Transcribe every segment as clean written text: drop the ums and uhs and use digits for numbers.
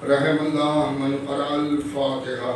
رحم اللہ من قرأ الفاتحہ.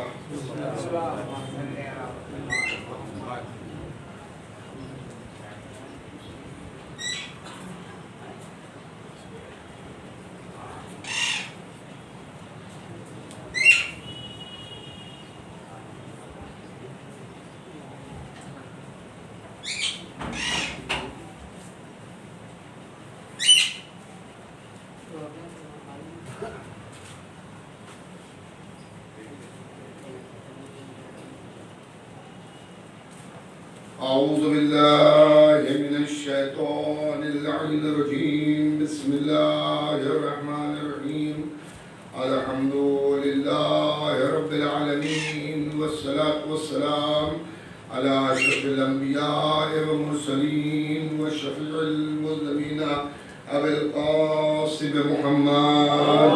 اعوذ باللہ من الشیطان اللعین الرجیم. بسم اللہ الرحمن الرحیم. الحمد للہ رب العالمین والصلاة والسلام علی اشرف الانبیاء والمرسلین وشفیع المذنبین ابی القاسم محمد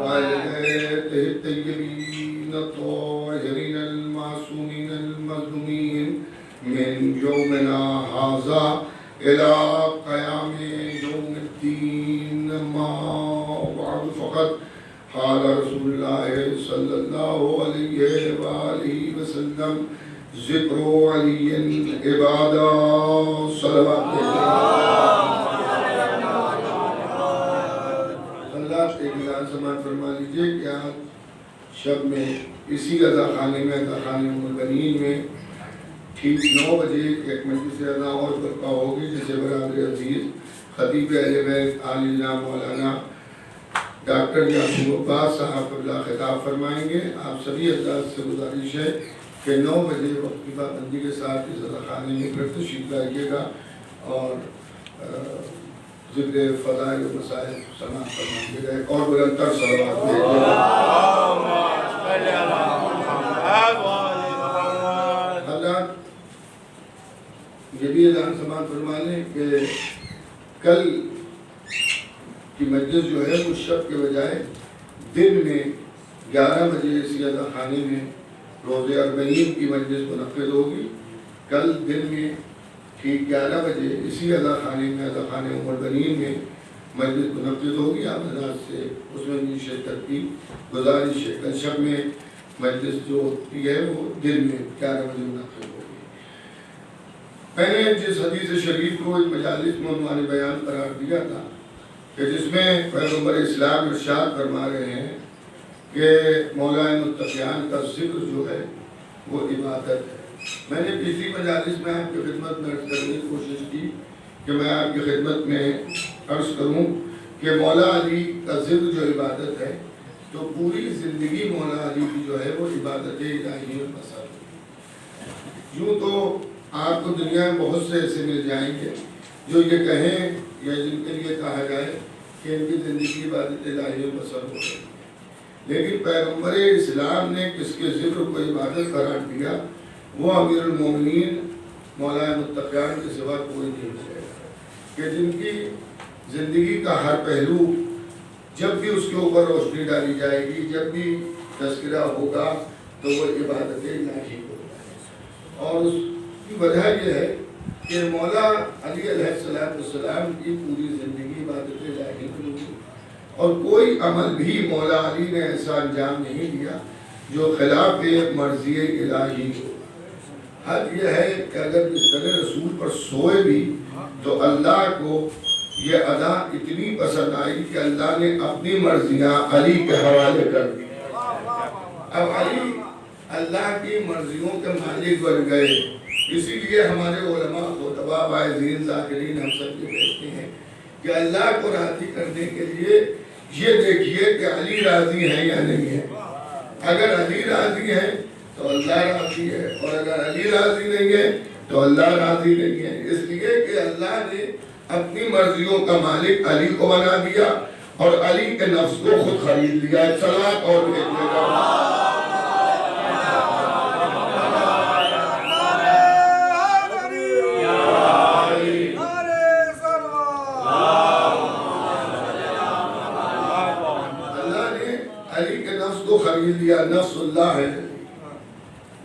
وآلہ الطیبین الطاہرین المعصومین المظلومین من یومنا ھذا الی قیام یوم الدین. اما بعد فقط قال رسول اللہ صلی اللہ علیہ وآلہ وسلم ذکر علی عبادہ صلوات. اللہ ایک اعلان سماعت فرما لیجیے کہ آج شب میں اسی عزا خانے میں عزا خانے ام البنین میں ٹھیک 9 بجے ایک مجلس اذا اور برپا ہوگی جسے برادر عزیز خطیب اہل بیت عالی جناب مولانا ڈاکٹر یعقوب عباس صاحب اللہ خطاب فرمائیں گے. آپ سبھی حضرات سے گزارش ہے کہ 9 بجے وقت کی پابندی کے ساتھ اس عزا خانے میں پھر تشریف لائیے گا اور ذکر فضائل و مسائل سماعت فرمائیے گا. ایک اور بلندتر صلوات حضرات یہ بھی اعلان سماعت فرما لیں کہ کل کی مجلس جو ہے وہ شب کے بجائے دن میں 11 بجے اسی عزا خانے میں روز اربعین کی مجلس منعقد ہوگی. کل دن میں ٹھیک 11 بجے اسی عزا خانے میں عزا خانے ام البنین میں مجلس منعقد ہوگی. آپ حضرات سے اس میں بھی شرکت کی گزارش ہے. کل شب میں مجلس جو ہوتی ہے وہ دن میں 11 بجے منعقد ہوگی. میں نے جس حدیث شریف کو اس مجالس میں عنوان بیان قرار دیا تھا کہ جس میں پیغمبر اسلام ارشاد فرما رہے ہیں کہ مولا متقیان کا ذکر جو ہے وہ عبادت ہے. میں نے پچھلی مجالس میں آپ کی خدمت میں عرض کرنے کی کوشش کی کہ میں آپ کی خدمت میں عرض کروں کہ مولا علی کا ذکر جو عبادت ہے تو پوری زندگی مولا علی کی جو ہے وہ عبادت الہی اور مسئلہ. یوں تو آپ کو دنیا میں بہت سے ایسے مل جائیں گے جو یہ کہیں یا جن کے لیے کہا جائے کہ ان کی زندگی عبادت الہی اور مسئلہ ہو رہی ہے، لیکن پیغمبر اسلام نے کس کے ذکر کو عبادت قرار دیا وہ امیر المومنین مولا متقیان کے سوا کوئی نہیں ہو جائے گا کہ جن کی زندگی کا ہر پہلو جب بھی اس کے اوپر روشنی ڈالی جائے گی، جب بھی تذکرہ ہوگا تو وہ عبادت الہی ہوگا. اور اس کی وجہ یہ ہے کہ مولا علی علیہ السلام کی پوری زندگی عبادت الہی ہوگی اور کوئی عمل بھی مولا علی نے ایسا انجام نہیں دیا جو خلاف مرضی الہی ہو. حد یہ ہے کہ اگر بستر رسول پر سوئے بھی تو اللہ کو یہ ادا اتنی پسند آئی کہ اللہ نے اپنی مرضیاں علی کے حوالے کر دی. اب علی اللہ کی مرضیوں کے مالک بن گئے. اسی لیے ہمارے علماء خطباء واعظین ذاکرین ہم سب یہ کہتے ہیں کہ اللہ کو راضی کرنے کے لیے یہ دیکھیے کہ علی راضی ہیں یا نہیں ہے. اگر علی راضی ہے تو اللہ راضی ہے اور اگر علی راضی نہیں ہے تو اللہ راضی نہیں ہے. اس لیے کہ اللہ نے اپنی مرضیوں کا مالک علی کو بنا دیا اور علی کے نفس کو خود خرید لیا. صلوات اور بھیجیے گا. خرید لیا. نفس اللہ ہے،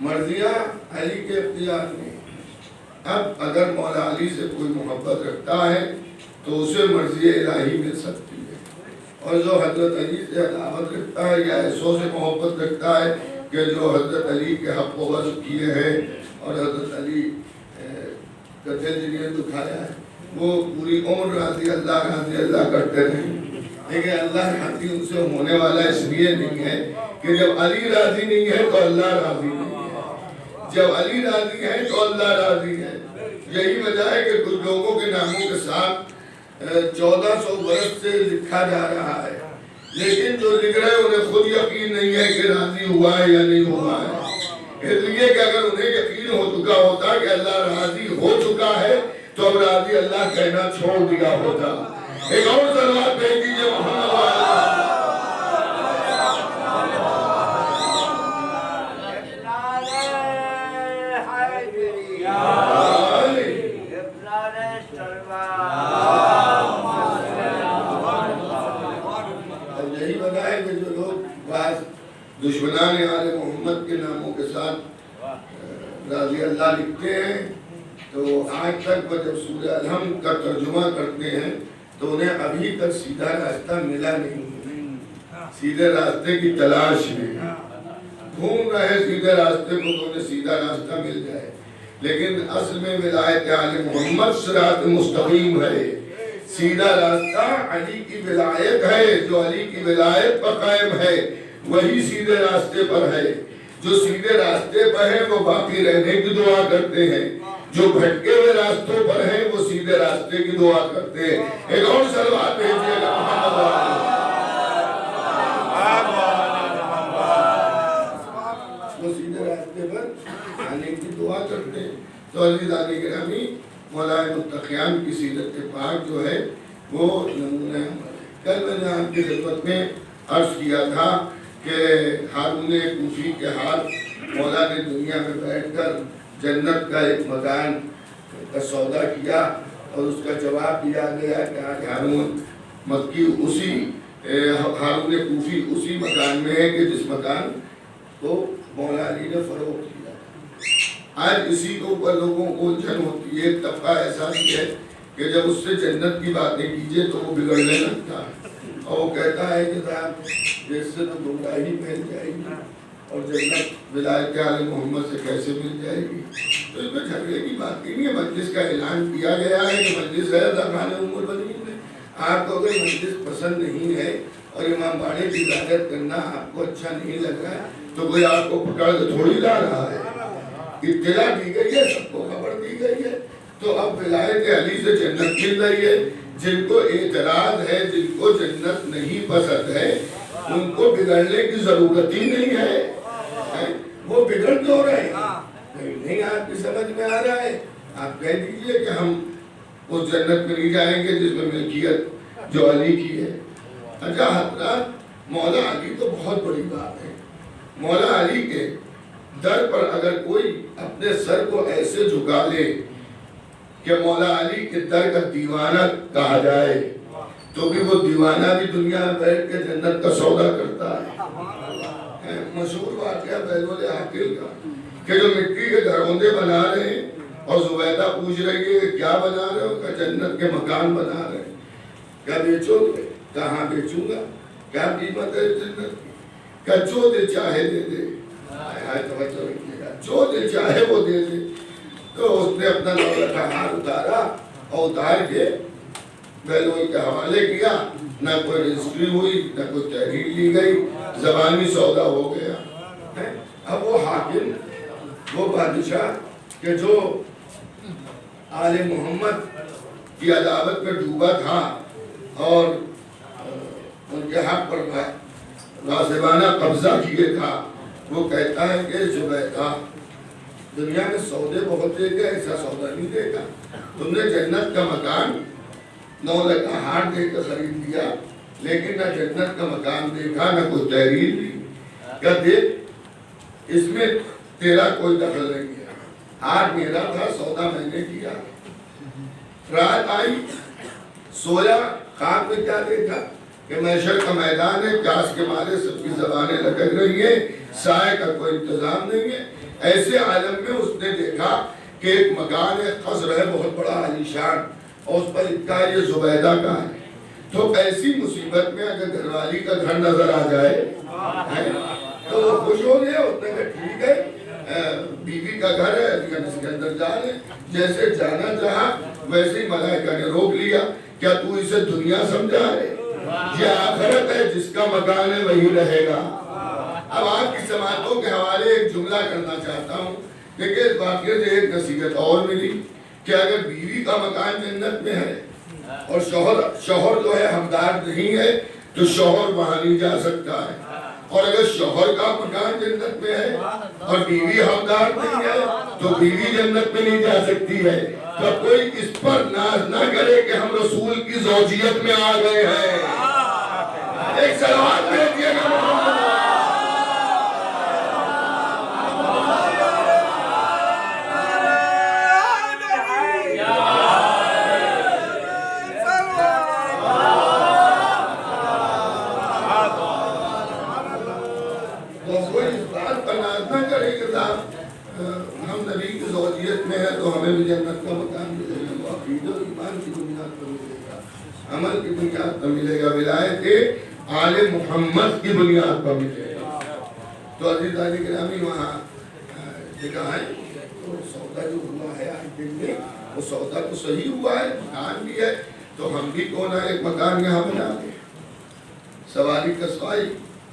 مرضیاں علی کے اختیار میں. اب اگر مولا علی سے کوئی محبت رکھتا ہے تو اسے مرضی الہی مل سکتی ہے. اور جو حضرت علی سے عداوت رکھتا ہے یا ایسوں سے محبت رکھتا ہے کہ جو حضرت علی کے حق و غصب کیے ہیں اور حضرت علی کا دل جنہیں دکھایا ہے، وہ پوری عمر راضی اللہ کرتے رہے. لیکن اللہ راضی ان سے ہونے والا اس لیے نہیں ہے کہ جب علی راضی نہیں ہے تو اللہ راضی نہیں ہے، جب علی راضی ہے تو اللہ راضی ہے. یہی وجہ ہے کہ کچھ لوگوں کے ناموں کے ساتھ 1400 برس سے لکھا جا رہا ہے، لیکن جو لکھ رہے انہیں خود یقین نہیں ہے کہ راضی ہوا ہے یا نہیں ہوا ہے. اس لیے کہ اگر انہیں یقین ہو چکا ہوتا کہ اللہ راضی ہو چکا ہے تو اب راضی اللہ کہنا چھوڑ دیا ہوتا. ایک اور صلوات بھیج دیجیے محمد دشمنان آل محمد کے ناموں کے ساتھ رضی اللہ لکھتے ہیں تو آج تک وہ جب سورہ الحمد کا ترجمہ کرتے ہیں تو انہیں ابھی تک سیدھا راستہ ملا نہیں، سیدھے راستے کی تلاش میں گھوم رہے سیدھے راستے کو تو انہیں سیدھا راستہ مل جائے. لیکن اصل میں ولایت آل محمد صراط مستقیم ہے، سیدھا راستہ علی کی ولایت ہے. جو علی کی ولایت پر قائم ہے وہی سیدھے راستے پر ہے. جو سیدھے راستے پر ہے وہ باقی رہنے کی دعا کرتے ہیں، جو بھٹکے ہوئے راستوں پر ہیں وہ سیدھے راستے کی دعا کرتے ہیں. ایک اور صلوات بھیجیے گا محمد وہ سیدھے راستے پر آنے کی دعا کرتے ہیں. تو عزیزان گرامی، مولا متقیان کی سیرت پاک جو ہے وہ نمونہ ہے. کل میں نے آپ کی خدمت میں عرض کیا تھا کہ ہارون کوفی کے ہاتھ مولا نے دنیا میں بیٹھ کر جنت کا ایک مکان کا سودا کیا اور اس کا جواب دیا گیا کہ آج ہارون مکی ہارون کوفی اسی مکان میں ہے کہ جس مکان کو مولا علی نے فروخت کیا. آج اسی کے اوپر لوگوں کو الجھن ہوتی ہے. ایک طبقہ ایسا بھی ہے کہ جب اس سے جنت کی باتیں کیجیے تو وہ بگڑنے لگتا ہے اور وہ کہتا ہے کہ صاحب جس سے تو گمراہی مل جائے گی اور جنت ولایت آل محمد سے کیسے مل جائے گی. تو اس میں جھگڑے کی بات نہیں ہے. مجلس کا اعلان کیا گیا ہے کہ مجلس ہے درخان ام المؤمنین میں. آپ کو اگر مجلس پسند نہیں ہے اور امام باڑے کی عبادت کرنا آپ کو اچھا نہیں لگ رہا ہے تو کوئی آپ کو پکڑ کے تھوڑی لا رہا ہے. اطلاع دی گئی ہے، سب کو خبر دی گئی ہے. تو اب ولایت علی سے جنت مل رہی ہے. جن کو اعتراض ہے، جن کو جنت نہیں پسند ہے، ان کو بگڑنے کی ضرورت ہی نہیں ہے. وہ بگڑ کیوں رہے ہیں؟ نہیں آپ کی سمجھ میں آ رہا ہے. آپ کہہ دیجئے کہ ہم اس جنت میں نہیں جائیں گے جس میں ملکیت جو علی کی ہے. اچھا حضرات، مولا علی تو بہت بڑی بات ہے. مولا علی کے در پر اگر کوئی اپنے سر کو ایسے جھکا لے کہ مولا علی کے در کا دیوانہ کہا جائے تو بھی وہ دیوانہ بھی دنیا میں بیٹھ کے جنت کا سودا کرتا ہے. مشہور واقعہ بیلول عاقل کا کہ جو مٹی کے گھروندے بنا رہے ہیں اور زبیدہ پوچھ رہی ہے کہ کیا بنا رہے ہو؟ کہ جنت کے مکان بنا رہے ہیں. کیا بیچو گے؟ کہاں بیچوں گا؟ کیا قیمت ہے جنت کی؟ کہ جو دل چاہے دے دے. توجہ رکھیے گا، جو دل چاہے وہ دے دے. تو اس نے اپنا دولت ہار اتارا اور اتار کے بیلول کے حوالے کیا. نہ کوئی رجسٹری ہوئی، نہ کوئی تحریر لی گئی، زبانی سودا ہو گیا. اب وہ حاکم، وہ بادشاہ کہ جو آل محمد کی عداوت میں ڈوبا تھا اور ان کے حق پر غاصبانہ قبضہ کیے تھا، وہ کہتا ہے کہ زبیدہ دنیا میں سودے بہت دے گا، ایسا سودا نہیں دے گا. تم نے جنت کا مکان 9 لکھ ہار دے کر خرید لیا، لیکن نہ جنت کا مکان دیکھا، نہ کوئی تحریر لی. کیا دیکھ اس میں تیرا کوئی دخل نہیں ہے. ہار میرا تھا، سودا میں نے کیا. رات آئی، سویا، خواب میں کیا دیکھا کہ محشر کا میدان ہے، پیاس کے مارے سب کی زبانیں لٹک رہی ہیں، سائے کا کوئی انتظام نہیں ہے. ایسے عالم میں اس نے دیکھا کہ ایک مکان ہے، قصر ہے بہت بڑا عالیشان. اور اس پر لکھا ہے یہ زبیدہ کا ہے. تو ایسی مصیبت میں اگر گھر والی کا گھر نظر آ جائے تو وہ خوش ہو گیا, اتنے کا ٹھیک ہے, بیوی کا گھر ہے, اس کے اندر جا رہے, جیسے جانا چاہا ویسے ہی ملائکہ نے روک لیا. کیا تو اسے دنیا سمجھا ہے؟ یہ آخرت ہے, جس کا مکان ہے وہی رہے گا. اب آپ کی سماعتوں کے حوالے ایک جملہ کرنا چاہتا ہوں. دیکھیں اس واقعے سے ایک نصیحت اور ملی کہ اگر بیوی کا مکان جنت میں ہے اور شوہر جو ہے حقدار نہیں ہے تو شوہر وہاں نہیں جا سکتا ہے, اور اگر شوہر کا مکان جنت میں ہے اور بیوی حقدار نہیں ہے تو بیوی جنت میں نہیں جا سکتی ہے. تو کوئی اس پر ناز نہ کرے کہ ہم رسول کی زوجیت میں آ گئے ہیں. ایک سلوات بھیجیے گا. ہم نبی کی زوجیت میں ہے تو ہمیں بھی جنت کا مکان ملے گا. وہ عقیدہ و ایمان کی بنیاد پر ملے گا, عمل کی بنیاد پر ملے گا, ولایت آل محمد کی بنیاد پر ملے گا. تو عزیزان گرامی وہاں جگہ ہے, تو سودا جو ہوا ہے آج دن میں وہ سودا تو صحیح ہوا ہے, مکان بھی ہے, تو ہم بھی کون ہے ایک مکان یہاں بنا دیں. سواری کسوائی,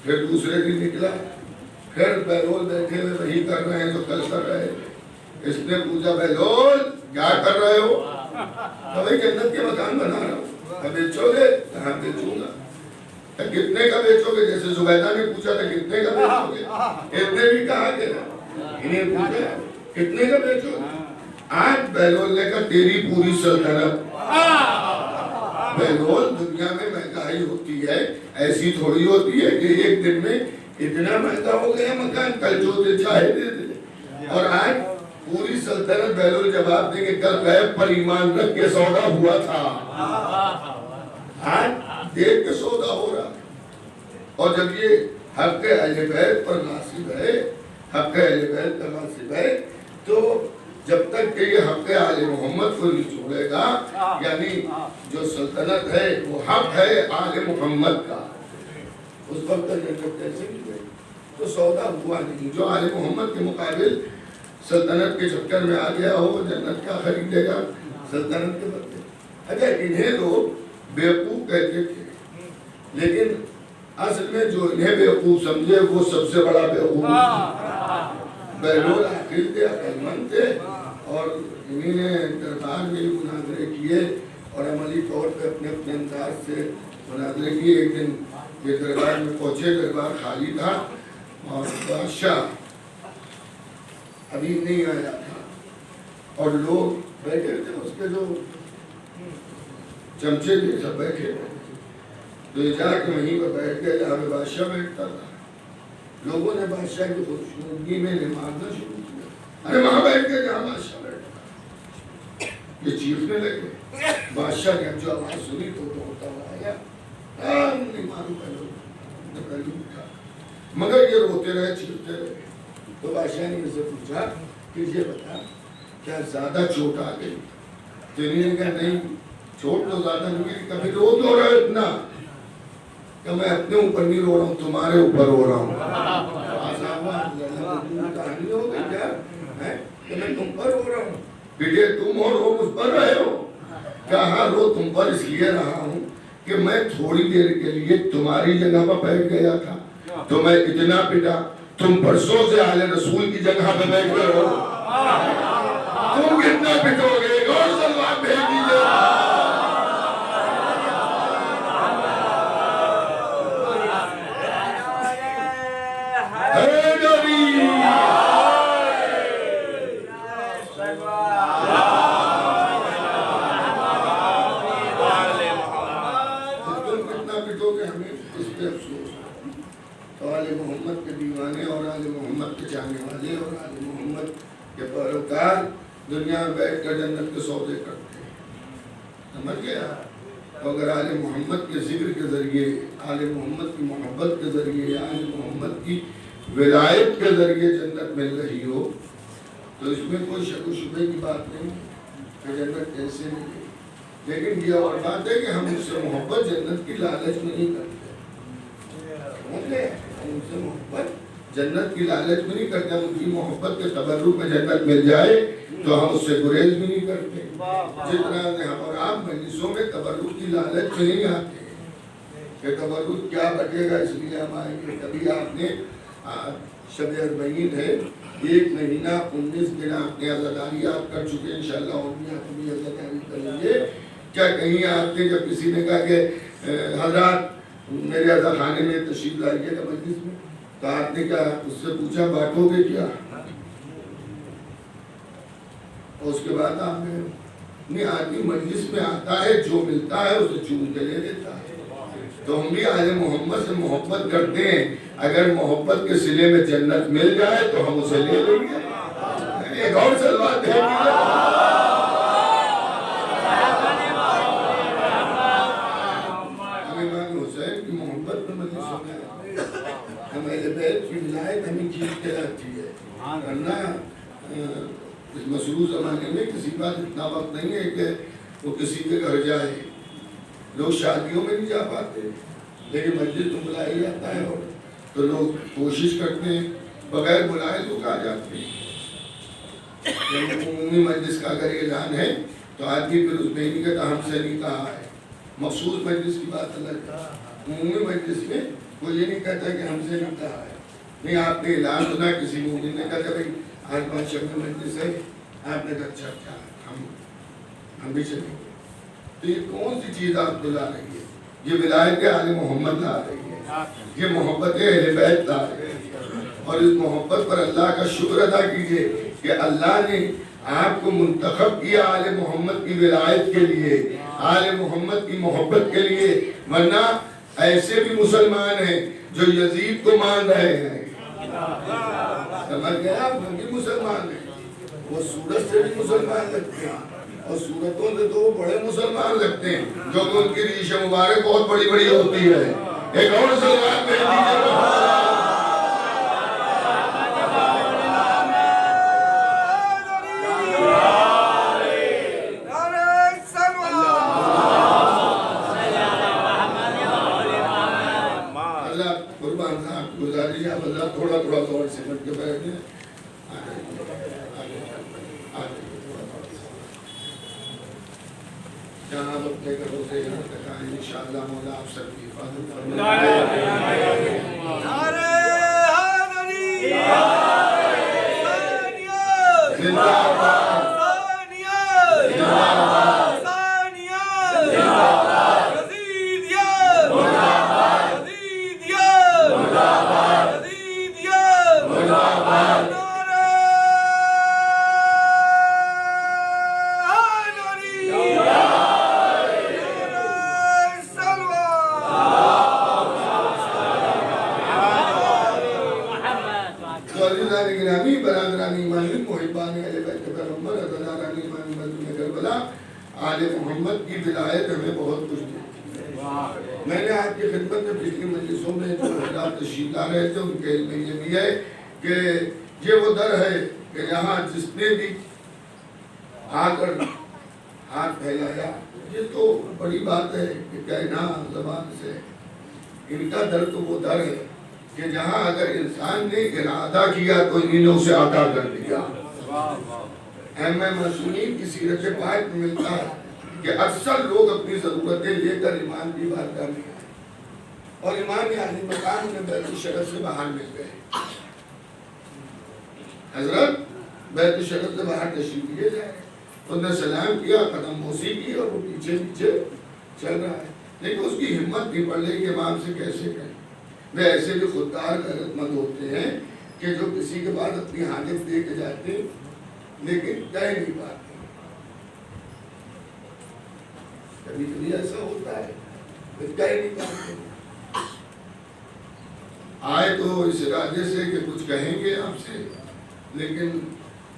پھر دوسرے دن نکلا, پھر بہلول بیٹھے ہوئے وہی کر رہے ہیں جو کل کر رہے. اس نے پوچھا بہلول کیا کر رہے ہو؟ تو بھائی جنت کے مکان بنا رہا ہوں. بیچو گے؟ کہاں بیچوں گا. کتنے کا بیچو گے؟ جیسے زبیدہ نے پوچھا تھا کتنے کا بیچو گے, اتنے بھی کہا کہ انہیں پوچھا کتنے کا بیچو گے. آج بہلول نے کہا تیری پوری سلطنت. بہلول دنیا میں مہنگائی ہوتی ہے, ایسی تھوڑی ہوتی ہے کہ ایک دن میں اتنا مہنگا ہو گیا مکان, کل جو چاہے دے دے. اور آج پوری سلطنت بہلول جواب دیں گے کل غیب پر ایمان رکھ کے سودا ہوا تھا, آج دیکھ کے سودا ہو رہا. اور جب یہ حق اہل بیت پر ناصب ہے, حق اہل بیت کا ناصب ہے, تو جب تک کہ یہ حق آل محمد کو نہیں چھوڑے گا, یعنی جو سلطنت ہے وہ حق ہے آل محمد کا, اس وقت جنت کیسے کی گئی. تو سودا ہوا نہیں. جو آل محمد کے مقابل سلطنت کے چکر میں آ گیا ہو جنت کا خریدے گا سلطنت کے بدلے. اگر انہیں لوگ بیوقوف کہتے تھے, لیکن اصل میں جو انہیں بیوقوف سمجھے وہ سب سے بڑا بیوقوف. بہلول عاقل تھے, عقل مند تھے, اور انہیں نے دربار میں مناظرے کیے اور عملی طور پہ اپنے اپنے انداز سے مناظرے کیے. ایک دن یہ دربار میں پہنچے, دربار خالی تھا اور بادشاہ ابھی نہیں آیا تھا, اور لوگ بیٹھے تھے, اس کے جو چمچے تھے سب بیٹھے تھے. تو یہ جا کے وہیں پر بیٹھ گئے جہاں پہ بادشاہ بیٹھتا تھا. لوگوں نے بادشاہ کی خوشنودگی میں مارنا شروع کیا. ارے وہاں بیٹھ گئے جہاں بادشاہ بیٹھا. یہ چیخنے لگے. بادشاہ نے جو آواز سنی تو ہوتا ہوا آیا, نہیں مارو پہلو اٹھا, مگر یہ روتے رہے, چیختے رہے. تو بادشاہ نے اسے پوچھا کہ یہ بتا کیا زیادہ چوٹ آ گئی؟ تو انہوں نے کہا نہیں چوٹ تو زیادہ نہیں گئی. کبھی رو تو رہا اتنا کہ میں اپنے اوپر نہیں رو رہا ہوں, تمہارے اوپر رو رہا ہوں. کہانی ہو گئی کیا کہ میں تم پر رو رہا ہوں. بیٹے تم اور رو مجھ پر رہے ہو. کہاں رو تم پر اس لیے رہا ہوں کہ میں تھوڑی دیر کے لیے تمہاری جگہ پر بیٹھ گیا تھا, تو میں اتنا پٹا, تم برسوں سے اہل رسول کی جگہ پہ بیٹھ گئے ہو, تم کتنا پٹو گے. اور سلوات بھیج دیجیے. محمد کے دیوانے اور آل محمد کے چاہنے والے اور آل محمد کے پیروکار دنیا میں بیٹھ کر جنت کے سودے کرتے ہیں. سمجھ گیا؟ تو اگر آل محمد کے ذکر کے ذریعے, آل محمد کی محبت کے ذریعے, آل محمد کی ولایت کے ذریعے جنت مل رہی ہو تو اس میں کوئی شک و شبہ کی بات نہیں کہ جنت کیسے ملے. لیکن یہ اور بات ہے کہ ہم اس سے محبت جنت کی لالچ میں نہیں کرتے، ہم ان سے محبت جنت کی لالچ میں نہیں کرتے، ہم ان کی محبت کے تبرک میں جنت مل جائے تو ہم اس سے گریز بھی نہیں کرتے، جتنا ہم اور آپ مجلسوں میں تبرک کی لالچ میں نہیں آتے کہ تبرک کیا بٹے گا اس لیے ہم آئیں گے۔ کبھی آپ نے شب اربعین ہے، 1 مہینہ 19 دن آپ نے عزاداری آپ کر چکے، انشاءاللہ اور بھی آپ بھی عزاداری کریں گے، کیا کہیں آپ نے جب کسی نے کہا کہ حضرات میرے عزا خانے میں تشریف لائیے گا مجلس میں، تو آپ نے کیا اس سے پوچھا بانٹو گے کیا؟ اور اس کے بعد آپ نے نہیں، آدمی مجلس میں آتا ہے جو ملتا ہے اسے چون کے لے لیتا ہے، تو ہم بھی آل محمد سے محبت کرتے ہیں، اگر محبت کے صلے میں جنت مل جائے تو ہم اسے لے لیں گے۔ ایک اور سلوات ہے امام حسین کی محبت میں مجلسوں میں ہم اہل بیت کی ولایت ہمیں جیت کے آتی ہے، ورنہ اس مصروف زمانے میں کسی بات اتنا وقت نہیں ہے کہ وہ کسی کے گھر جائے، لوگ شادیوں میں نہیں جا پاتے لیکن مجلس تو بلایا جاتا ہے، اور تو لوگ کوشش کرتے ہیں بغیر بلائے لوگ آ جاتے ہیں۔ عمومی مجلس کا اگر اعلان ہے تو آدمی پھر اس میں نہیں کہتا ہم سے نہیں کہا ہے، مخصوص مجلس کی بات الگ ہے، عمومی مجلس میں وہ یہ نہیں کہتا کہ ہم سے نہیں کہا ہے، نہیں آپ نے اعلان سنا کسی مومن نے کہا کہ بھائی آج 5 شب میں مجلس ہے، آپ نے کہا اچھا کیا ہم بھی چلیں گے، تو یہ کون سی چیز آپ کو لا رہی ہے؟ یہ ولایت آل محمد لا رہی ہے، یہ محبت اہل بیت لا رہی ہے، اور اس محبت پر اللہ کا شکر ادا کیجئے کہ اللہ نے آپ کو منتخب کیا آل محمد کی ولایت کے لیے، آل محمد کی محبت کے لیے، ورنہ ایسے بھی مسلمان ہیں جو یزید کو مان رہے ہیں، سمجھ گئے آپ، وہ بھی مسلمان ہیں، وہ سورج سے بھی مسلمان لگتے ہیں اور صورتوں سے تو وہ بڑے مسلمان لگتے ہیں، جو کہ ان کی ریش مبارک بہت بڑی بڑی ہوتی ہے۔ ایک اور سلوات بھیج دیجیے۔ تھوڑا تھوڑا دور سے مٹ کے بیٹھ گئے، جہاں اپنے گھروں سے یہاں تک آئے انشاءاللہ مولا آپ سب کی حفاظت فرمائے۔ آل محمد کی ولایت ہمیں بہت کچھ دی۔ میں نے آپ کی خدمت میں پچھلی مجلسوں میں جو حضرات تشریف لا رہے تھے ان کے علم میں یہ بھی ہے کہ یہ وہ در ہے کہ جہاں جس نے بھی آ کر ہاتھ پھیلایا، یہ تو بڑی بات ہے کہ کہنا زبان سے، ان کا در تو وہ در ہے کہ جہاں اگر انسان نے ارادہ کیا تو انہوں نے اسے عطا کر دیا۔ معصومین کی سیرت پاک میں ملتا ہے کہ اکثر لوگ اپنی ضرورتیں لے کر امام کی بارگاہ میں آئے اور امام عالی مقام میں بیت الشرف سے باہر مل گئے۔ حضرت بیت الشرف سے باہر تشریف لیے جائے، انہوں نے سلام کیا، قدم بوسی کی اور وہ پیچھے پیچھے چل رہا ہے، لیکن اس کی ہمت نہیں پڑ رہی کہ امام سے کیسے کہیں۔ وہ ایسے بھی خوددار غیرت مند ہوتے ہیں کہ جو کسی کے بعد اپنی حاجت دے کے جاتے ہیں لیکن کہہ نہیں پاتے۔ کبھی کبھی ایسا ہوتا ہے کہہ نہیں پاتے، آئے تو اس ارادے سے کہ کچھ کہیں گے آپ سے، لیکن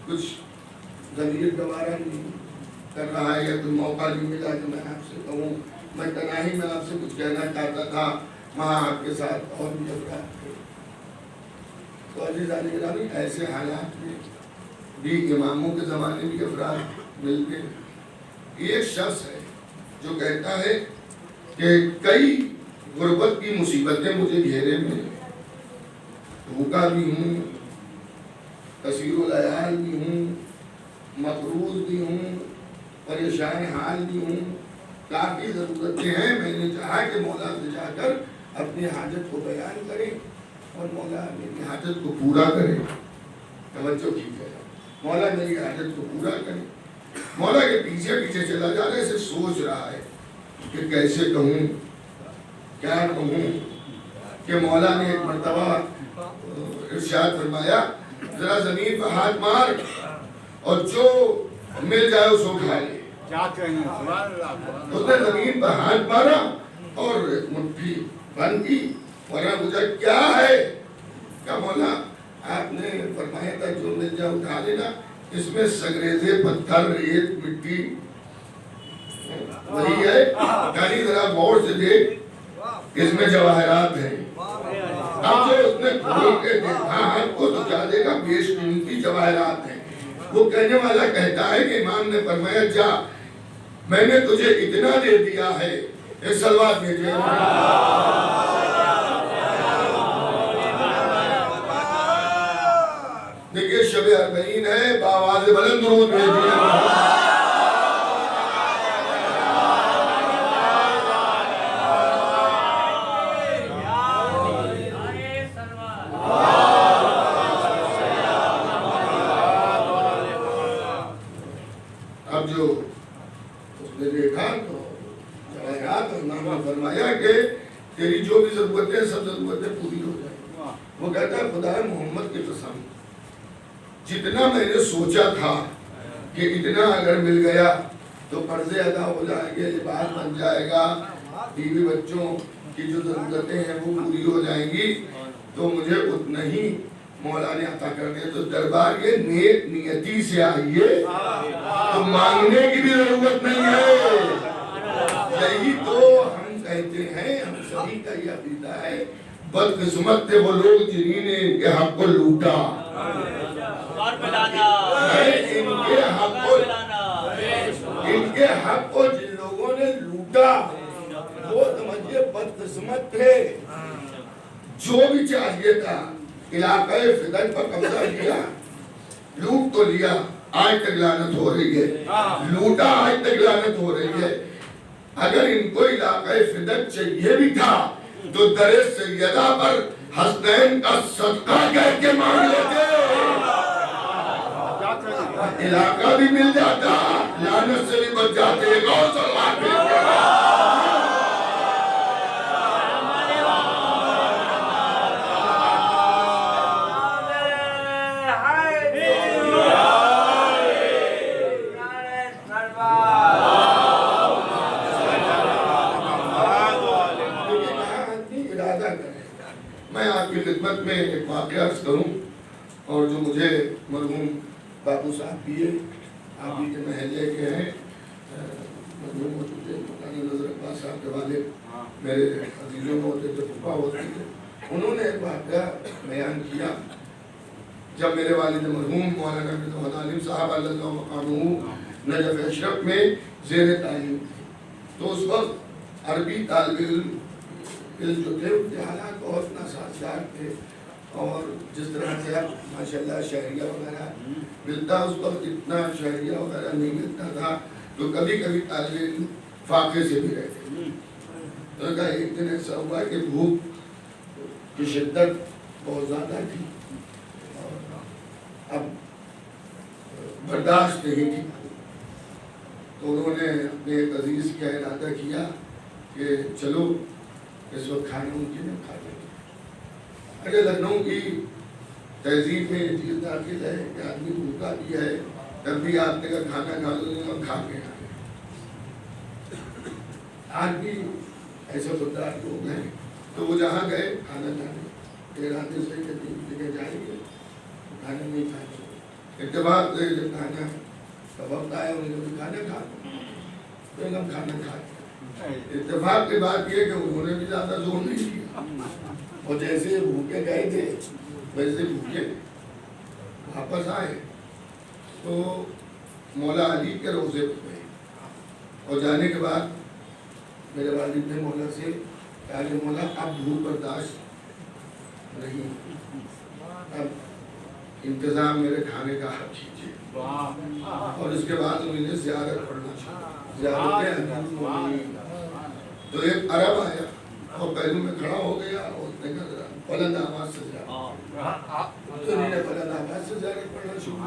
کچھ ضمیر گوارا نہیں کر رہا ہے یا کوئی موقع نہیں ملا کہ میں آپ سے کہوں۔ میں تنہائی میں آپ سے کچھ کہنا چاہتا تھا، وہاں آپ کے ساتھ اور بھی افراد تھے۔ تو عزیزان گرامی، ایسے حالات میں بھی اماموں کے زمانے بھی افراد ملتے ہیں۔ ایک شخص ہے جو کہتا ہے کہ کئی غربت کی مصیبتیں مجھے گھیرے میں، بھوکا بھی ہوں، کثیر العیال بھی ہوں، مقروض بھی ہوں، پریشان حال بھی ہوں، کافی ضرورتیں ہیں. میں نے چاہا کہ مولا سے جا کر اپنی حاجت کو بیان کریں اور مولا میری حاجت کو پورا کرے. توجہ کیجیے، مولا میری حاجت کو پورا کرے. مولا کے پیچھے پیچھے چلا جا رہا ہے، اسے سوچ رہا ہے کہ کیسے کہوں، کیا کہوں. کہ مولا نے ایک مرتبہ ارشاد فرمایا ذرا زمین پر ہاتھ مار اور جو مل جائے اس کو کھا لے. اس نے زمین پر ہاتھ مارا اور مٹھی بند کی، ورنہ مجھے کیا ہے. کیا مولا آپ نے فرمایا تھا جو مل جائے اٹھا لینا، اس میں سنگریزے، پتھر، ریت، مٹی وہی ہے. یعنی ذرا غور سے دیکھ، اس میں جواہرات ہیں. اب جو اس نے کھول کے دیکھا ہے وہ تو کیا دے گا، بیش قیمتی جواہرات ہیں. وہ کہنے والا کہتا ہے کہ امام نے فرمایا جا، میں نے تجھے اتنا دے دیا ہے. ایک صلوات بھیجئے. دیکھیے شب اربعین ہے، بآواز بلند درود بھیجئے. اب جو اس نے دیکھا تو جواہرات، امام نے فرمایا کہ تیری جو بھی ضرورتیں سب ضرورتیں پوری ہو جائیں. وہ کہتا ہے خدا محمد کی قسم، جتنا میں نے سوچا تھا کہ اتنا اگر مل گیا تو قرضے ادا ہو جائیں گے، لباس بن جائے گا، بیوی بچوں کی جو ضرورتیں ہیں وہ پوری ہو جائیں گی، تو مجھے اتنا ہی مولا نے عطا کر دیا. تو دربار یہ نیک نیتی سے آئیے تو مانگنے کی بھی ضرورت نہیں ہے. یہی تو ہم کہتے ہیں، ہم سبھی کا یہ عقیدہ ہے. بدقسمت تھے وہ لوگ جنہوں نے ان کے حق کو لوٹا. ان کے حق کو جن لوگوں نے لوٹا وہ سمجھئے بدقسمت تھے. جو بھی چاہیے تھا علاقہ فدن پر قبضہ کیا، لوٹ تو لیا، آج تک لعنت ہو رہی ہے. لوٹا آج تک لعنت ہو رہی ہے. اگر ان کو علاقہ فدن چاہیے بھی تھا تو در سیدہ پر حسنین کا صدقہ کہہ کے مانگ لیتے، علاقہ بھی مل جاتا، لعنت سے بھی بچ جاتے. غور سلمان بھی خدمت میں ایک واقعہ عرض کروں، اور جو مجھے مرحوم بابو صاحب بھی آپ ہی کے محلے کے ہیں، مرحوم ہو چکے مولانا نذر عباس صاحب کے والد میرے عزیزوں میں ہوتے تھے، پھپھا ہوتے تھے. انہوں نے ایک واقعہ بیان کیا. جب میرے والد مرحوم مولانا محمد عالم صاحب اللہ مقامہ نجف اشرف میں زیر تعلیم تھے، تو اس وقت عربی طالب علم جو تھے ان کے حالات بہت ناسازگار تھے، اور جس طرح سے اب ماشاءاللہ شہریہ وغیرہ ملتا، اس وقت اتنا شہریہ وغیرہ نہیں ملتا تھا. تو کبھی کبھی طالب علم فاقے سے بھی رہتے. تو کہا ایک دن ایسا ہوا کہ بھوک کی شدت بہت زیادہ تھی، اب برداشت نہیں کی. تو انہوں نے اپنے ایک عزیز کا ارادہ کیا کہ چلو اس وقت کھانا ممکن ہے، کھا لیں. اگر لکھنؤ کی تہذیب میں یہ چیز داخل ہے کہ آدمی بھوکا بھی ہے تب بھی آپ نے کہا کھانا کھا لو اور کھا کے آئے. آج بھی ایسے خوددار لوگ ہیں. تو وہ جہاں گئے کھانا کھانے ارادے سے کہ جگہ جائیں گے کھانا نہیں کھاتے. اتفاق سے جب کھانا کا وقت آیا انہوں نے کھانا کھا تو ہم کھانا کھاتے. اتفاق کی بات یہ کہ انہوں نے بھی زیادہ زور نہیں کیا، اور جیسے بھوکے گئے تھے ویسے بھوکے واپس آئے. تو مولا علی کے روزے پہ گئے، اور جانے کے بعد میرے والد نے مولا سے کہا کہ مولا اب بھوک برداشت نہیں، اب انتظام میرے کھانے کا حق کیجیے. اور اس کے بعد انہوں نے زیارت پڑھنا چاہا، زیارت امیر. تو ایک عرب آیا اور پہلو میں کھڑا ہو گیا اور اس نے کہا بلند آواز سے زیارت، تو انہوں نے بلند آواز سے زیارت پڑھنا شروع.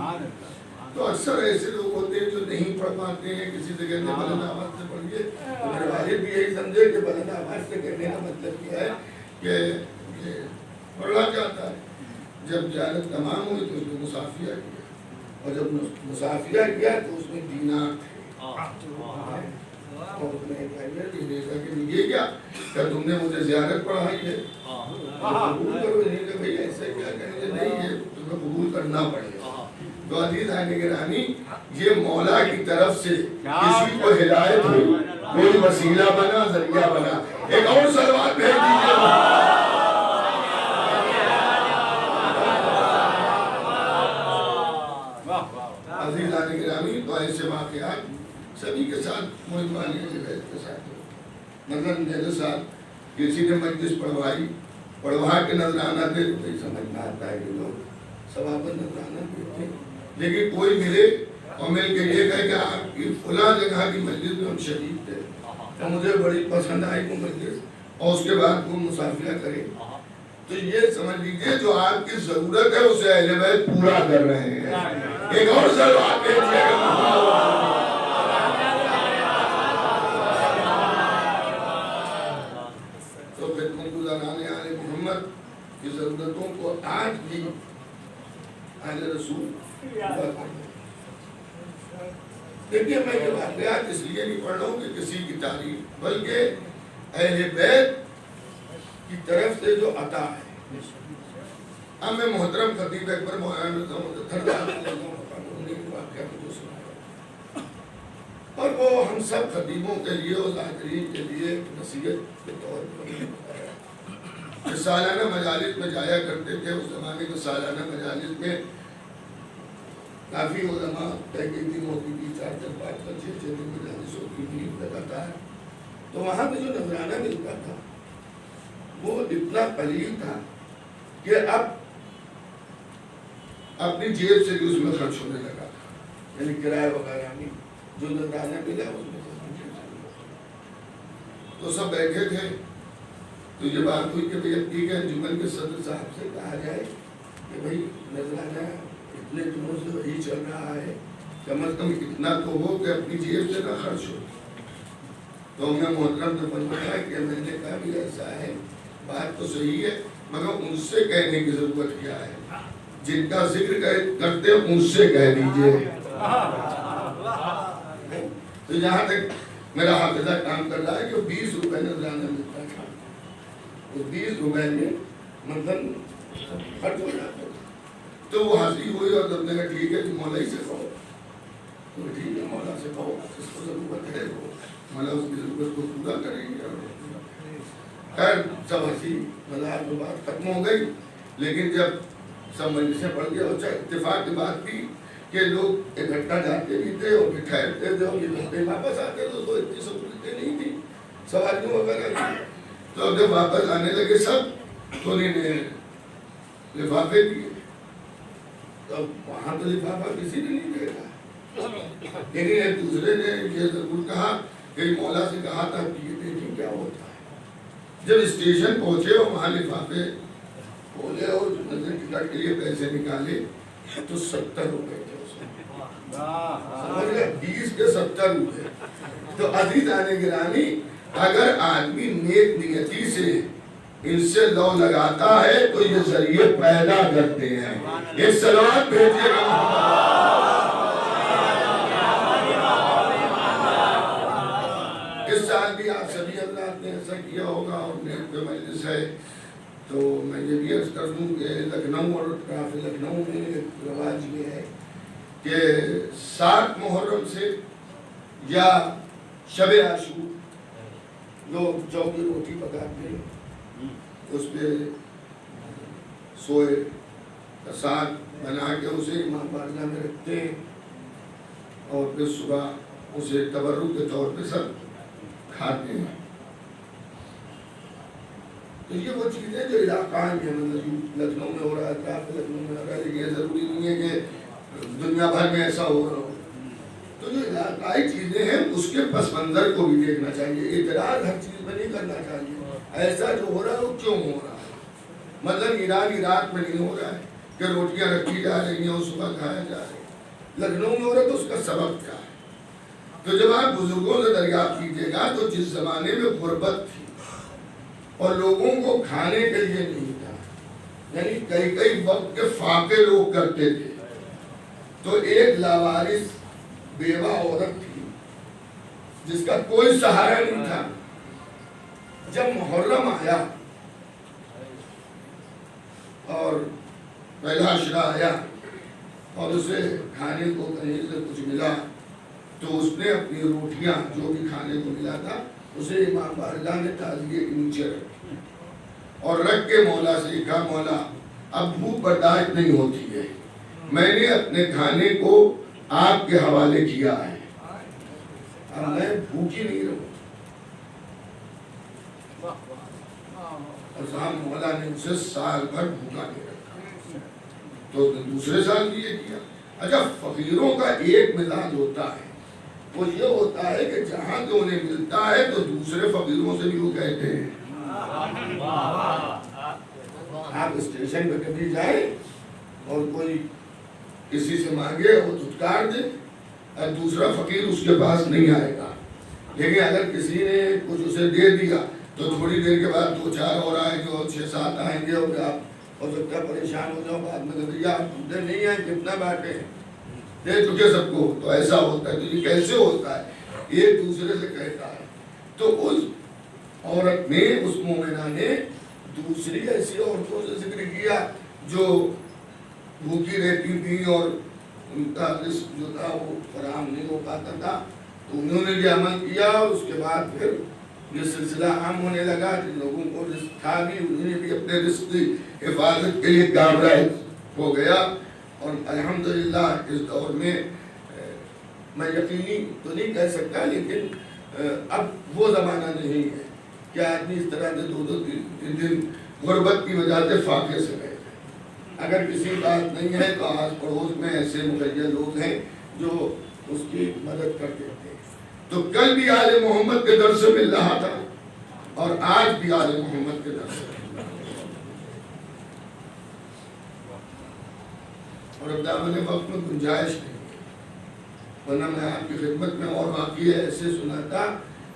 تو اکثر ایسے لوگ ہوتے ہیں جو نہیں پڑھ پاتے ہیں، کسی سے کہتے ہیں بلند آواز سے پڑھیے. تو میرے والد بھی یہی سمجھے کہ بلند آواز سے کہنے کا مطلب کیا ہے کہ پڑھنا چاہتا ہے. جب زیارت تمام ہوئی تو اس نے مصافیہ کیا، اور جب مصافیہ کیا تو اس میں دینار تھے. اور اس نے یہ کیا کہ تم نے مجھے زیارت پڑھائی ہے، قبول کرو. کہ بھائی ایسا کیا کہیں گے، نہیں یہ تمہیں قبول کرنا پڑے گا. تو عزیزان گرامی، یہ مولا کی طرف سے کسی کو ہدایت ہوئی، کوئی وسیلہ بنا، ذریعہ بنا. ایک اور سلوات بھیج دیجیے. عزیزان گرامی، تو ایسے واقعات سبھی کے ساتھ موجودانی کے ساتھ. مثلا میرے ساتھ کسی نے مجلس پڑھوا کے نذرانہ دے تو سمجھ میں آتا ہے کہ لوگ ثواباً نذرانہ دیتے ہیں، لیکن کوئی ملے اور مل کے یہ کہے کہ آپ کی فلاں جگہ کی مجلس میں ہم شریک تھے تو مجھے بڑی پسند آئی وہ مجلس، اور اس کے بعد وہ مسافرہ کرے، تو یہ سمجھ لیجیے جو آپ کی ضرورت ہے اسے اہل بیت پورا کر رہے ہیں. ایک اور سلوات بھیجیے گا. تو خدمت گزاران آل محمد کی ضرورتوں کو آج بھی اہل رسول پورا کر رہے ہیں. دیکھیے میں یہ واقعات اس لیے نہیں پڑھ رہا ہوں کہ کسی کی تعریف، بلکہ اہل بیت کی طرف سے جو عطا ہے. اب میں محترم خطیب اکبر اور وہ ہم سب خطیبوں کے لیے اور ذاکرین کے لیے نصیحت کے طور پر سالانہ مجالس میں جایا کرتے تھے. اس زمانے کے سالانہ مجالس میں کافی علماء تحقیقی ہوتی تھی، 4-4 5 6 6 دن مجالس ہوتی تھی لگاتار. تو وہاں پہ جو نذرانہ ملتا تھا وہ اتنا قلیل تھا کہ اب اپنی جیب سے بھی اس میں خرچ ہونے لگا تھا. یعنی کرایہ وغیرہ میں جو نذرانہ ملا اس میں تو سب بیٹھے تھے. تو یہ بات ہوئی کہ اب ٹھیک ہے انجمن کے صدر صاحب سے کہا جائے کہ بھائی نذرانہ اتنے دنوں سے وہی چل رہا ہے، کم از کم اتنا تو ہو کہ اپنی جیب سے نہ خرچ ہو. تو میں محترم نے فرمایا کہ میں نے کہا بھی ایسا ہے، بات تو صحیح ہے مگر ان سے کہنے کی ضرورت کیا ہے، جن کا ذکر کرتے ان سے کہہ دیجئے. تو یہاں تک میرا حافظہ کام کر رہا ہے کہ 20 روپے نذرانہ ملتا تھا، وہ 20 روپے میں مثلاً خرچ ہو جاتا تھا. تو وہ حاضری ہوئی اور تب نے کہا ٹھیک ہے تم مولا ہی سے کہو. تو ٹھیک ہے مولا سے کہو، اس کو ضرورت ہے وہ مولا اس کی ضرورت کو پورا کریں گے. خیر سب ہنسی مذاق میں بات ختم ہو گئی. لیکن جب سب مجلسیں پڑھ گیا اور اتفاق کی بات تھی کہ لوگ اکٹھا جاتے بھی تھے اور پھر ٹھہرتے تھے اور یہ واپس آتے تھے. تو اتنی سہولتیں نہیں تھی سواریوں وغیرہ کی. تو جب واپس آنے لگے سب تو انہیں نے لفافے دیے. تو وہاں تو لفافہ کسی نے نہیں دیکھا، لیکن ایک دوسرے نے یہ ضرور کہا کہ مولا سے کہا تھا کہ یہ دیکھیں کیا ہوتا ہے. جب اسٹیشن پہنچے اور وہاں لفافے کھولے اور ٹکٹ کے لیے پیسے نکالے تو 70 روپے تھے اس میں. 20 کے 70 روپے. تو عزیزان گرامی اگر آدمی نیک نیتی سے ان سے لو لگاتا ہے تو یہ ذریعے پیدا کرتے ہیں. ایک سلوات بھیجیے گا. اس سال بھی آپ سبھی حضرات نے ایسا کیا ہوگا اور نیک پہ مجلس ہے. تو میں یہ بھی عرض کر دوں کہ لکھنؤ اور کافی لکھنؤ میں ایک رواج یہ ہے کہ 7 محرم سے یا شب عاشور لوگ چوکی روٹی پکاتے ہیں، اس پہ سوئے کا ساگ بنا کے اسے امام بارگاہ میں رکھتے ہیں اور پھر صبح اسے تبرک کے طور پہ سب کھاتے ہیں. تو یہ وہ چیزیں جو علاقائی ہیں، مطلب لکھنؤ میں ہو رہا ہے، لکھنؤ میں ہو رہا ہے، لیکن یہ ضروری نہیں ہے کہ دنیا بھر میں ایسا ہو رہا ہو. تو جو علاقائی چیزیں ہیں اس کے پس منظر کو بھی دیکھنا چاہیے. اعتراض ہر چیز میں نہیں کرنا چاہیے. ایسا جو ہو رہا ہے وہ کیوں ہو رہا ہے؟ مطلب ایران عراق میں نہیں ہو رہا ہے کہ روٹیاں رکھی جا رہی ہیں اور صبح کھایا جا رہا ہے. لکھنؤ میں ہو رہا ہے تو اس کا سبب کیا ہے؟ تو جب آپ بزرگوں سے دریافت کیجیے گا تو جس زمانے میں غربت تھی اور لوگوں کو کھانے کے لیے نہیں تھا، یعنی کئی وقت کے فاقے لوگ کرتے تھے، تو ایک لاوارث بیوہ عورت تھی جس کا کوئی سہارا نہیں تھا. جب محرم آیا اور پہلا عشرہ آیا اور اسے کھانے کو کہیں سے کچھ ملا تو اس نے اپنی روٹیاں جو بھی کھانے کو ملا تھا اسے امام بارگاہ نے تعزیے کے نیچے رکھی اور رکھ کے مولا سے کہا، مولا اب بھوک برداشت نہیں ہوتی ہے، میں نے اپنے کھانے کو آپ کے حوالے کیا ہے، اب میں بھوکی نہیں رہوں. اور صاحب مولا نے اسے سال بھر بھوکا نہیں رکھا. تو دوسرے سال بھی یہ کیا. اچھا، فقیروں کا ایک مزاج ہوتا ہے، وہ یہ ہوتا ہے کہ جہاں جو انہیں ملتا ہے تو دوسرے فقیروں سے بھی وہ کہتے ہیں. آپ اسٹیشن پہ کبھی جائیں اور کوئی کسی سے مانگے وہ دھتکار دے اور دوسرا فقیر اس کے پاس نہیں آئے گا، لیکن اگر کسی نے کچھ اسے دے دیا تو تھوڑی دیر کے بعد 2-4 اور آئیں گے اور 6-7 آئیں گے اور آپ ہو سکتا ہے پریشان ہو جاؤ بعد میں کہ آپ ادھر نہیں آئے، کتنا بیٹھے دے چکے سب کو. تو ایسا ہوتا ہے. تو یہ کیسے ہوتا ہے؟ ایک دوسرے سے کہتا ہے. تو اس عورت نے، اس مومنہ نے دوسری ایسی عورتوں سے ذکر کیا جو بھوکی رہتی تھی اور ان کا رزق جو تھا وہ فراہم نہیں ہو پاتا تھا. تو انہوں نے یہ عمل کیا اور اس کے بعد پھر یہ سلسلہ عام ہونے لگا. جن لوگوں کو رزق تھا بھی انہوں نے بھی اپنے رزق کی حفاظت کے لیے کامرائز ہو گیا. اور الحمدللہ اس دور میں میں یقینی تو نہیں کہہ سکتا لیکن اب وہ زمانہ نہیں ہے کہ آدمی اس طرح سے 2-2 دن غربت کی وجہ سے فاقے سے گئے. اگر کسی بات نہیں ہے تو آس پڑوس میں ایسے مخیر لوگ ہیں جو اس کی مدد کر دیتے ہیں. تو کل بھی آل محمد کے در سے مل رہا تھا اور آج بھی آل محمد کے در سے. اور اب دامن وقت میں گنجائش نہیں ہے، ورنہ میں آپ کی خدمت میں اور واقعی ایسے سناتا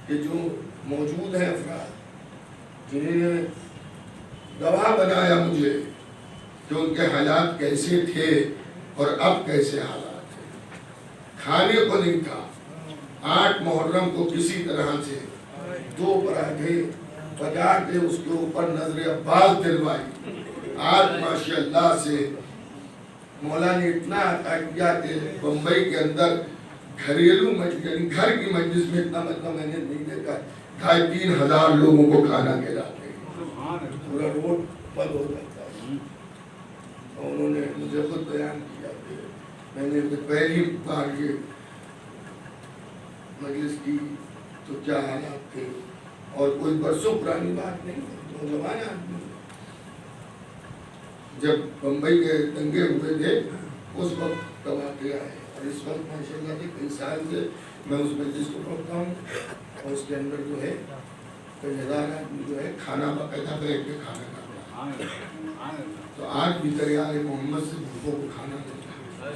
کہ جو موجود ہیں افراد جنہیں نے گواہ بنایا مجھے کہ ان کے حالات کیسے تھے اور اب کیسے حالات ہیں. کھانے کو نہیں تھا. 8 محرم کو کسی طرح سے 2 پراٹھے پکا کے اس کے اوپر نظر عباس دلوائی. آج ماشاءاللہ سے مولا نے اتنا عطا کیا کہ بمبئی کے اندر گھریلو مجلس، یعنی گھر کی مجلس میں اتنا مطلب میں نے نہیں دیکھا. 2,500 ہزار لوگوں کو کھانا کھلاتے ہیں، پورا روڈ بند ہو جاتا ہے. اور انہوں نے مجھے خود بیان کیا کہ میں نے پہلی بار یہ مجلس کی تو کیا حالات تھے، اور کوئی برسوں پرانی بات نہیں ہے، نوجوان آدمی جب بمبئی کے دنگے ہوئے تھے اس وقت واقعہ ہے. اور اس وقت ماشاءاللہ کے کئی سال سے میں اس مجلس کو پڑھتا ہوں اور اس کے اندر جو ہے کئی ہزار آدمی جو ہے کھانا باقاعدہ بیٹھ کے کھانا کھاتا ہے. تو آج بھی دریا محمد سے بھوکوں کو کھانا دیتا ہے.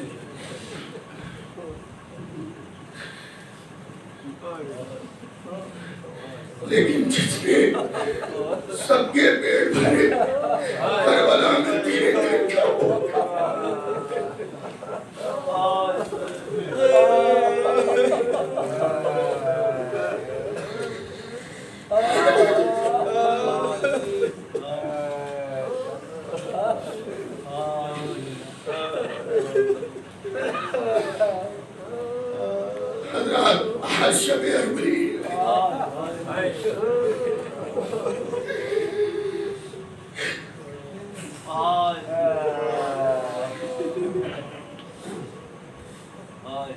لیکن جس کے سب کے پیٹ بھرے کربلا میں تیرے دل کیا ہوگا. حضرات آج شب عربی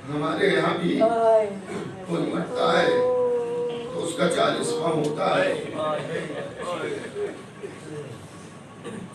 ہمارے یہاں بھی کوئی مرتا ہے تو اس کا 40واں ہوتا ہے.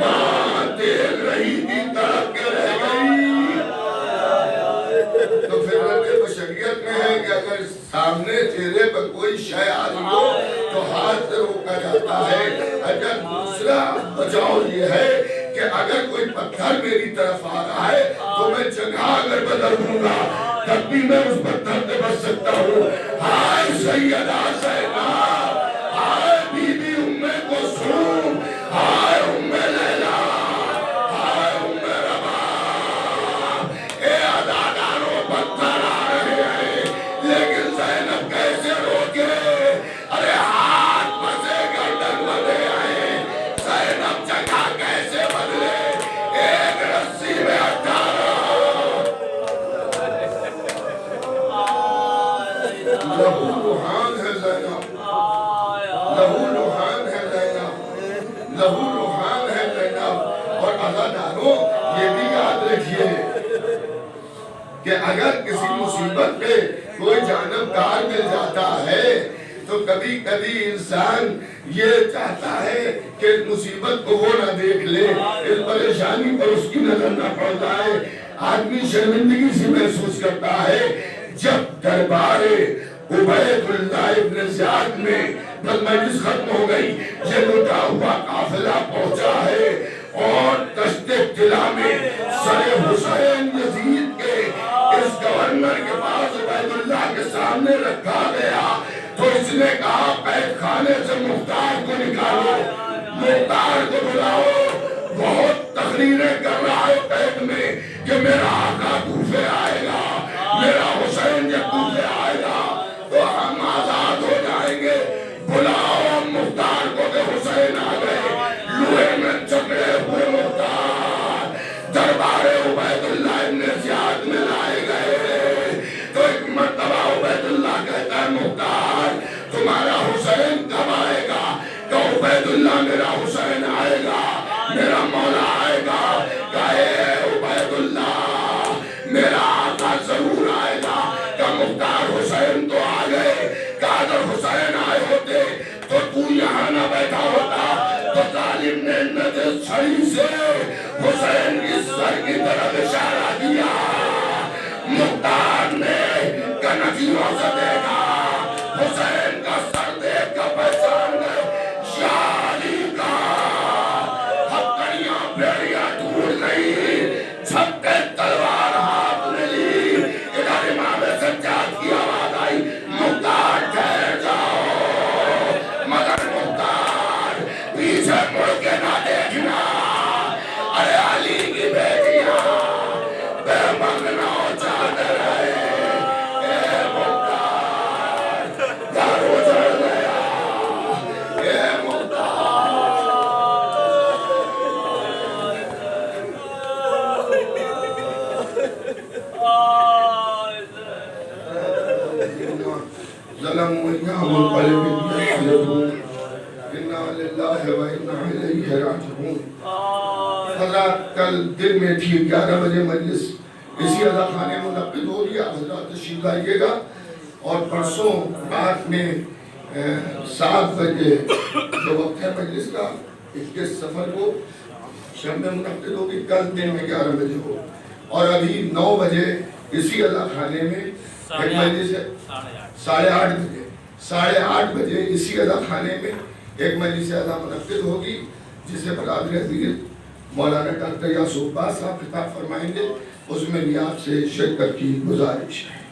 ماں دیکھ رہی تھی تڑپ کے رہ گئی۔ تو فطرت بشریت میں ہے کہ اگر سامنے چہرے پر کوئی شے آ رہی ہو تو ہاتھ سے روکا جاتا ہے۔ اگر دوسرا بچاؤ یہ ہے کہ اگر کوئی پتھر میری طرف آ رہا ہے تو میں جگہ اگر بدل دوں گا تب بھی میں اس پتھر سے بچ سکتا ہوں۔ ہائے سیدہ زینب، ہائے بی بی ام کلثوم، ہائے ام لیلا، ہائے ام ربا، اے اداداروں پتھر آ رہے ہیں لیکن زینب کیسے روکے؟ ارے ہاتھ پسے گردن بدے آئے، زینب جگہ کیسے بدلے؟ ایک رسی میں 18 لہو روحان ہے زینب، لہو روحان ہے زینب، لہو روحان ہے زینب۔ اور عزاداروں یہ بھی یاد رکھیے کہ اگر کسی مصیبت پہ کوئی جانبدار مل جاتا ہے تو کبھی کبھی انسان یہ چاہتا ہے کہ مصیبت کو وہ نہ دیکھ لے، اس پریشانی پر اس کی نظر نہ پڑ جائے۔ آدمی شرمندگی سے محسوس کرتا ہے۔ جب دربار عبید اللہ ابن زیاد میں بس مجلس ختم ہو گئی، یہ لٹا ہوا قافلہ پہنچا ہے اور دشت طلا میں سر حسین یزید کے اس گورنر کے پاس عبید اللہ کے سامنے رکھا گیا تو اس نے کہا قید خانے سے مختار کو نکالو، مختار کو بلاؤ۔ بہت تقریریں کر رہا ہے قید میں کہ میرا آقا کوفے آئے گا، میرا حسین جب کوفے آئے گا تو ہم آزاد ہو جائیں گے۔ بلاؤ مختار کو کہ حسین آ گئے۔ لوہے میں چکڑے ہوئے مختار دربار عبید اللہ ابن زیاد میں لائے گئے تو ایک مرتبہ عبید اللہ کہتا ہے مختار تمہارا حسین کب آئے گا؟ کہ عبید اللہ میرا حسین آئے گا، میرا مولا آئے گا۔ کہے عبید اللہ میرا آقا ضرور آئے گا۔ کہ مختار حسین تو آ گئے، کہ اگر حسین آئے ہوتے تو تو یہاں نہ بیٹھا ہوتا۔ تو ظالم نے نظر چھڑی سے حسین کی سر کی طرف اشارہ کیا۔ مختار نے کنجیوں سے دیکھا، حسین کا سر دیکھ کر پہچان گئے، یا علی کا ہتھکڑیاں بیڑیاں دور نہیں، چھپے تلوار ہاتھ میں لی۔ ادھر امام سجاد کی آواز آئی مختار ٹھہر جاؤ، مگر مختار پیچھے مڑ کے نہ دیکھنا۔ ارے علی کی بیٹیاں بے منگنا چادر ہے، اے مختار گھر اجڑ گیا، اے مختار۔ ظلم ویام القلب یحلبون، انا للہ و انا الیہ راجعون۔ حضرات کل دن میں تھی 11 بجے مجلس اسی عزا خانے منعقد ہو گیا، حضرات تشریف لائیے گا۔ اور پرسوں رات میں 7 بجے جو وقت ہے مجلس کا 21 سفر کو شب میں منعقد ہوگی، کل دن میں 11 بجے ہو۔ اور ابھی 9 بجے اسی عزا خانے میں ایک مجلس ہے، 8:30 بجے اسی عزا خانے میں ایک مجلس عزا منعقد ہوگی جسے برادر عزیز مولانا ڈاکٹر یاسوف باز صاحب خطاب فرمائیں گے، اس میں بھی آپ سے شرکت کی گزارش ہے۔